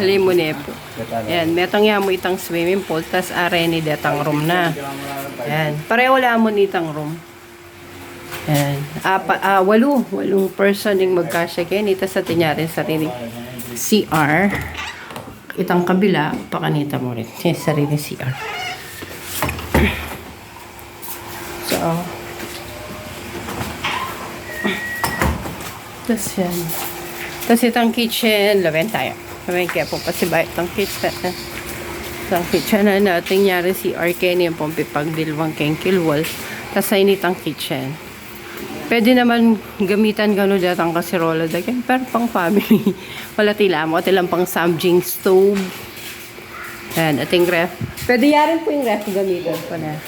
Limonep. Yan, metong nga mo itang swimming pool, tas areni detang room na. Yan, pareho wala mo nitang room. Yan, walong person yung magkasya kayo. Nita sa tinyarin sarili CR. Itang kabila, pakanita mo rin. Yung sarili CR. So, tas yan. Tas itang kitchen, lawen tayo. Lawen kaya po kasi ba itang kitchen. Itang kitchen na natin nyari CR Kenny yung pompipagdilwang kenkilwal. Tas ay nitang kitchen. Pwede naman gamitan gano'n datang kasirola dagyan. Pero pang family. Wala tila mo. Tilang pang samjing stove. Ayan, ating ref. Pwede yarin po yung ref gamitan po na.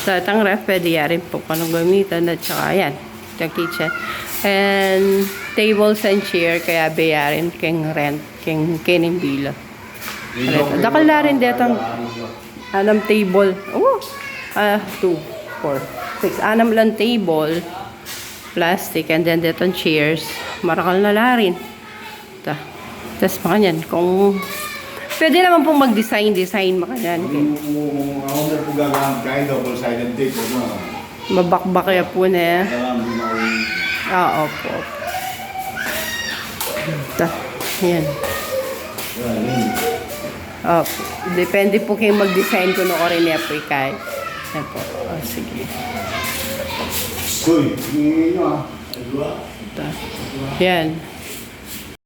So, atang ref, pwede yarin po kung gamitan. At saka, ayan, yung kitchen. And, tables and chair. Kaya bayarin keng rent. Keng kenimbila. Dakal na rin datang anam table. Oh! 2, 4, 6. Anam lang table. Plastic, and then detong chairs, marakal na larin. Tapos makanyan, kung pwede naman pong mag-design makanyan. Ako na po gagamit kain, double-sided tape. Mabakbak ya po na. Oo po. Yan. Opo. Depende po kayo mag-design kung ano rin niya po ikay. Yan po. Oh, sige. Uy, hindi nyo Yan.